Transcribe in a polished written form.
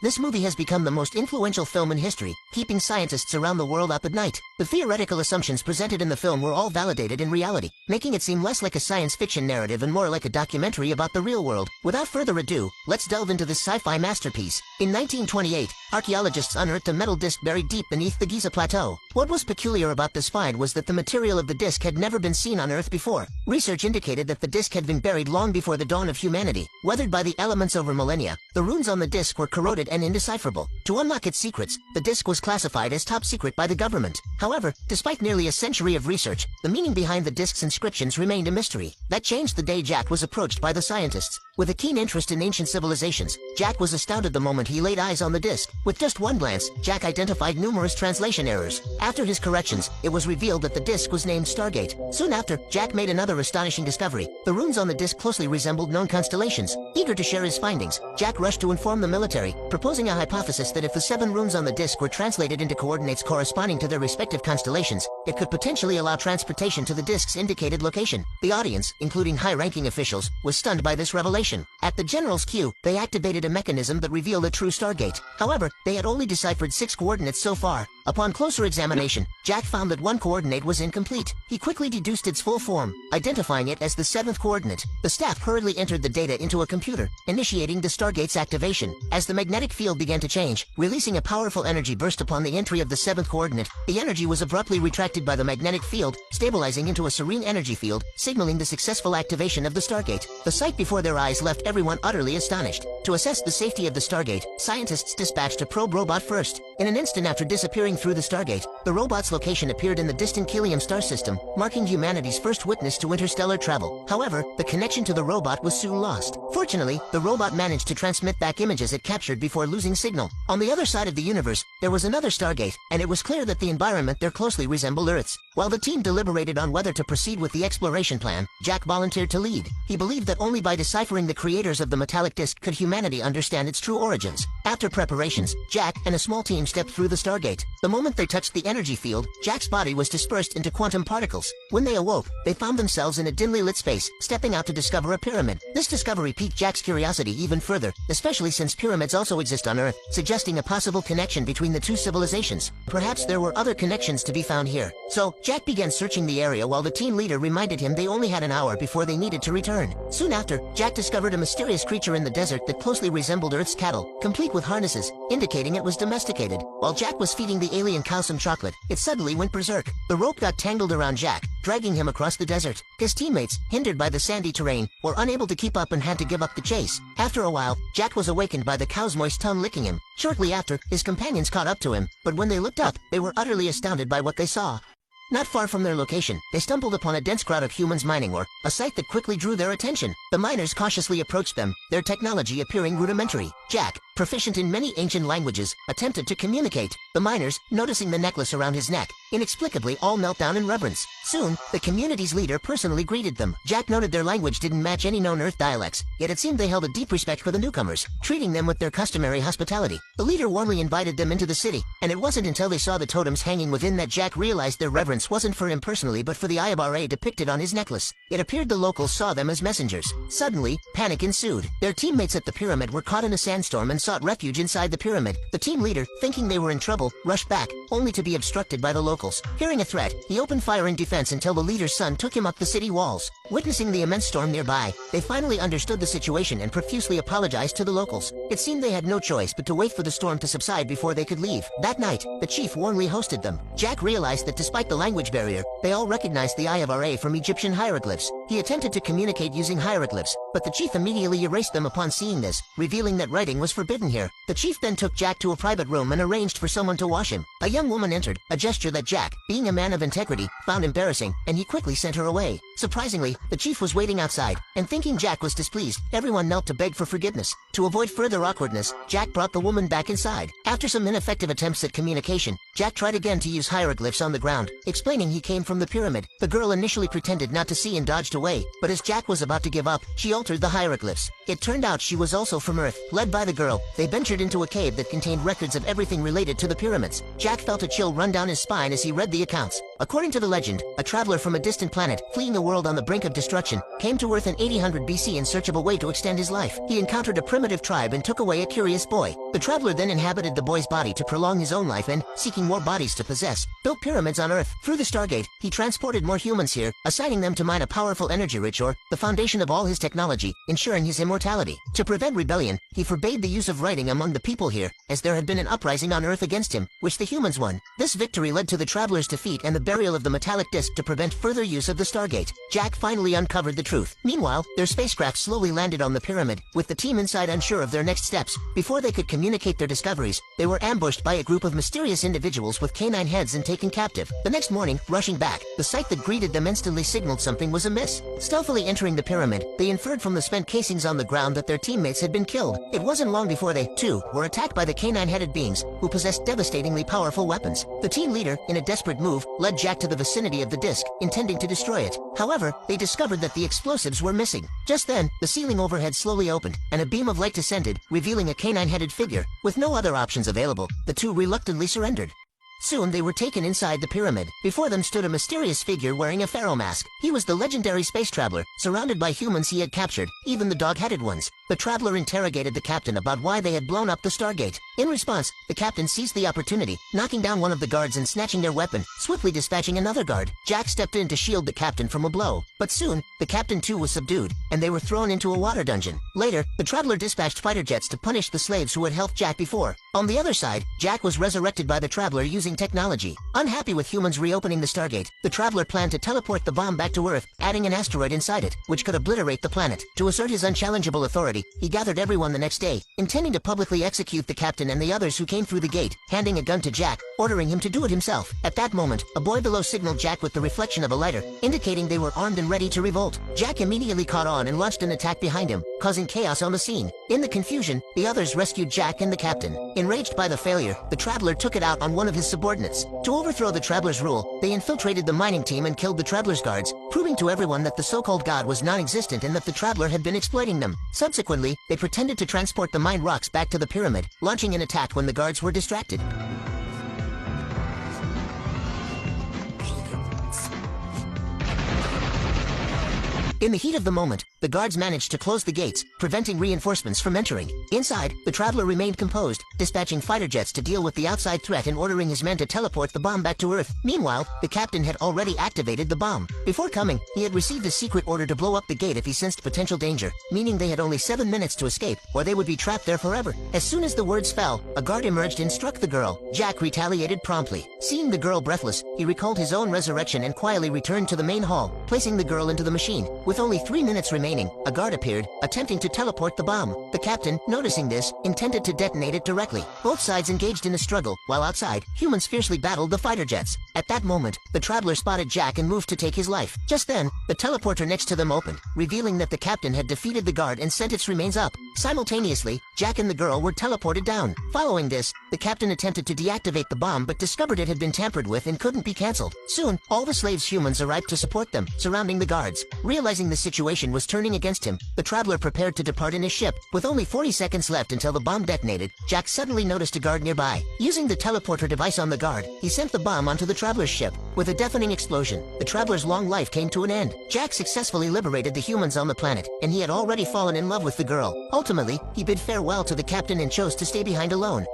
This movie has become the most influential film in history, keeping scientists around the world up at night. The theoretical assumptions presented in the film were all validated in reality, making it seem less like a science fiction narrative and more like a documentary about the real world. Without further ado, let's delve into this sci-fi masterpiece. In 1928, archaeologists unearthed a metal disc buried deep beneath the Giza Plateau. What was peculiar about this find was that the material of the disc had never been seen on Earth before. Research indicated that the disc had been buried long before the dawn of humanity. Weathered by the elements over millennia, the runes on the disc were corroded and indecipherable. To unlock its secrets, the disc was classified as top secret by the government. However, despite nearly a century of research, the meaning behind the disc's inscriptions remained a mystery. That changed the day Jack was approached by the scientists. With a keen interest in ancient civilizations, Jack was astounded the moment he laid eyes on the disc. With just one glance, Jack identified numerous translation errors. After his corrections, it was revealed that the disc was named Stargate. Soon after, Jack made another astonishing discovery. The runes on the disc closely resembled known constellations. Eager to share his findings, Jack rushed to inform the military, proposing a hypothesis that if the 7 runes on the disc were translated into coordinates corresponding to their respective constellations, it could potentially allow transportation to the disc's indicated location. The audience, including high-ranking officials, was stunned by this revelation. At the general's cue, they activated a mechanism that revealed a true Stargate. However, they had only deciphered 6 coordinates so far. Upon closer examination, Jack found that one coordinate was incomplete. He quickly deduced its full form, identifying it as the 7th coordinate. The staff hurriedly entered the data into a computer, initiating the Stargate's activation. As the magnetic field began to change, releasing a powerful energy burst upon the entry of the 7th coordinate, the energy was abruptly retracted by the magnetic field, stabilizing into a serene energy field, signaling the successful activation of the Stargate. The sight before their eyes left everyone utterly astonished. To assess the safety of the Stargate, scientists dispatched a probe robot first. In an instant after disappearing through the Stargate, the robot's location appeared in the distant Helium star system, marking humanity's first witness to interstellar travel. However, the connection to the robot was soon lost. Fortunately, the robot managed to transmit back images it captured before losing signal. On the other side of the universe, there was another Stargate, and it was clear that the environment there closely resembled Earth's. While the team deliberated on whether to proceed with the exploration plan, Jack volunteered to lead. He believed that only by deciphering the creators of the metallic disc could humanity understand its true origins. After preparations, Jack and a small team stepped through the Stargate. The moment they touched the energy field, Jack's body was dispersed into quantum particles. When they awoke, they found themselves in a dimly lit space, stepping out to discover a pyramid. This discovery piqued Jack's curiosity even further, especially since pyramids also exist on Earth, suggesting a possible connection between the two civilizations. Perhaps there were other connections to be found here. So, Jack began searching the area while the team leader reminded him they only had an hour before they needed to return. Soon after, Jack discovered a mysterious creature in the desert that closely resembled Earth's cattle, complete with harnesses, indicating it was domesticated. While Jack was feeding the alien cow some chocolate, it suddenly went berserk. The rope got tangled around Jack, dragging him across the desert. His teammates, hindered by the sandy terrain, were unable to keep up and had to give up the chase. After a while, Jack was awakened by the cow's moist tongue licking him. Shortly after, his companions caught up to him, but when they looked up, they were utterly astounded by what they saw. Not far from their location, they stumbled upon a dense crowd of humans mining ore, a sight that quickly drew their attention. The miners cautiously approached them, their technology appearing rudimentary. Jack, proficient in many ancient languages, attempted to communicate. The miners, noticing the necklace around his neck, inexplicably all knelt down in reverence. Soon, the community's leader personally greeted them. Jack noted their language didn't match any known Earth dialects, yet it seemed they held a deep respect for the newcomers, treating them with their customary hospitality. The leader warmly invited them into the city, and it wasn't until they saw the totems hanging within that Jack realized their reverence wasn't for him personally but for the IBRA depicted on his necklace. It appeared the locals saw them as messengers. Suddenly, panic ensued. Their teammates at the pyramid were caught in a sandstorm and sought refuge inside the pyramid. The team leader, thinking they were in trouble, rushed back, only to be obstructed by the locals. Hearing a threat, he opened fire in defense until the leader's son took him up the city walls. Witnessing the immense storm nearby, they finally understood the situation and profusely apologized to the locals. It seemed they had no choice but to wait for the storm to subside before they could leave. That night, the chief warmly hosted them. Jack realized that despite the language barrier, they all recognized the IFRA from Egyptian hieroglyphs. He attempted to communicate using hieroglyphs, but the chief immediately erased them upon seeing this, revealing that writing was forbidden here. The chief then took Jack to a private room and arranged for someone to wash him. A young woman entered, a gesture that Jack, being a man of integrity, found embarrassing, and he quickly sent her away. Surprisingly, the chief was waiting outside, and thinking Jack was displeased, everyone knelt to beg for forgiveness. To avoid further awkwardness, Jack brought the woman back inside. After some ineffective attempts at communication, Jack tried again to use hieroglyphs on the ground, explaining he came from the pyramid. The girl initially pretended not to see and dodged away, but as Jack was about to give up, she altered the hieroglyphs. It turned out she was also from Earth. Led by the girl, they ventured into a cave that contained records of everything related to the pyramids. Jack felt a chill run down his spine as he read the accounts. According to the legend, a traveler from a distant planet, fleeing a world on the brink of destruction, came to Earth in 800 BC in search of a way to extend his life. He encountered a primitive tribe and took away a curious boy. The traveler then inhabited the boy's body to prolong his own life and, seeking more bodies to possess, built pyramids on Earth. Through the Stargate, he transported more humans here, assigning them to mine a powerful energy-rich ore, the foundation of all his technology, ensuring his immortality. To prevent rebellion, he forbade the use of writing among the people here, as there had been an uprising on Earth against him, which the humans won. This victory led to the traveler's defeat and the burial of the metallic disc to prevent further use of the Stargate. Jack finally uncovered the truth. Meanwhile, their spacecraft slowly landed on the pyramid, with the team inside unsure of their next steps. Before they could communicate their discoveries, they were ambushed by a group of mysterious individuals with canine heads and taken captive. The next morning, rushing back, the sight that greeted them instantly signaled something was amiss. Stealthily entering the pyramid, they inferred from the spent casings on the ground that their teammates had been killed. It wasn't long before they, too, were attacked by the canine-headed beings, who possessed devastatingly powerful weapons. The team leader, in a desperate move, led Jack to the vicinity of the disc, intending to destroy it. However, they discovered that the explosives were missing. Just then, the ceiling overhead slowly opened, and a beam of light descended, revealing a canine-headed figure. With no other options available, the two reluctantly surrendered. Soon they were taken inside the pyramid. Before them stood a mysterious figure wearing a pharaoh mask. He was the legendary space traveler, surrounded by humans he had captured, even the dog-headed ones. The traveler interrogated the captain about why they had blown up the Stargate. In response, the captain seized the opportunity, knocking down one of the guards and snatching their weapon, swiftly dispatching another guard. Jack stepped in to shield the captain from a blow. But soon, the captain too was subdued, and they were thrown into a water dungeon. Later, the traveler dispatched fighter jets to punish the slaves who had helped Jack before. On the other side, Jack was resurrected by the traveler using technology. Unhappy with humans reopening the Stargate, the traveler planned to teleport the bomb back to Earth, adding an asteroid inside it, which could obliterate the planet. To assert his unchallengeable authority, he gathered everyone the next day, intending to publicly execute the captain and the others who came through the gate, handing a gun to Jack, ordering him to do it himself. At that moment, a boy below signaled Jack with the reflection of a lighter, indicating they were armed and ready to revolt. Jack immediately caught on and launched an attack behind him, causing chaos on the scene. In the confusion, the others rescued Jack and the captain. Enraged by the failure, the traveler took it out on one of his subordinates. To overthrow the traveler's rule, they infiltrated the mining team and killed the traveler's guards, proving to everyone that the so-called god was non-existent and that the traveler had been exploiting them. Subsequently, they pretended to transport the mined rocks back to the pyramid, launching an attack when the guards were distracted. In the heat of the moment, the guards managed to close the gates, preventing reinforcements from entering. Inside, the traveler remained composed, dispatching fighter jets to deal with the outside threat and ordering his men to teleport the bomb back to Earth. Meanwhile, the captain had already activated the bomb. Before coming, he had received a secret order to blow up the gate if he sensed potential danger, meaning they had only 7 minutes to escape, or they would be trapped there forever. As soon as the words fell, a guard emerged and struck the girl. Jack retaliated promptly. Seeing the girl breathless, he recalled his own resurrection and quietly returned to the main hall, placing the girl into the machine. With only 3 minutes remaining, a guard appeared, attempting to teleport the bomb. The captain, noticing this, intended to detonate it directly. Both sides engaged in a struggle, while outside, humans fiercely battled the fighter jets. At that moment, the traveler spotted Jack and moved to take his life. Just then, the teleporter next to them opened, revealing that the captain had defeated the guard and sent its remains up. Simultaneously, Jack and the girl were teleported down. Following this, the captain attempted to deactivate the bomb but discovered it had been tampered with and couldn't be cancelled. Soon, all the slaves' humans arrived to support them, surrounding the guards. Realizing the situation was turning against him, the traveler prepared to depart in his ship. With only 40 seconds left until the bomb detonated, Jack suddenly noticed a guard nearby. Using the teleporter device on the guard, he sent the bomb onto the traveler's ship. With a deafening explosion, the traveler's long life came to an end. Jack successfully liberated the humans on the planet, and he had already fallen in love with the girl. Ultimately, he bid farewell to the captain and chose to stay behind alone.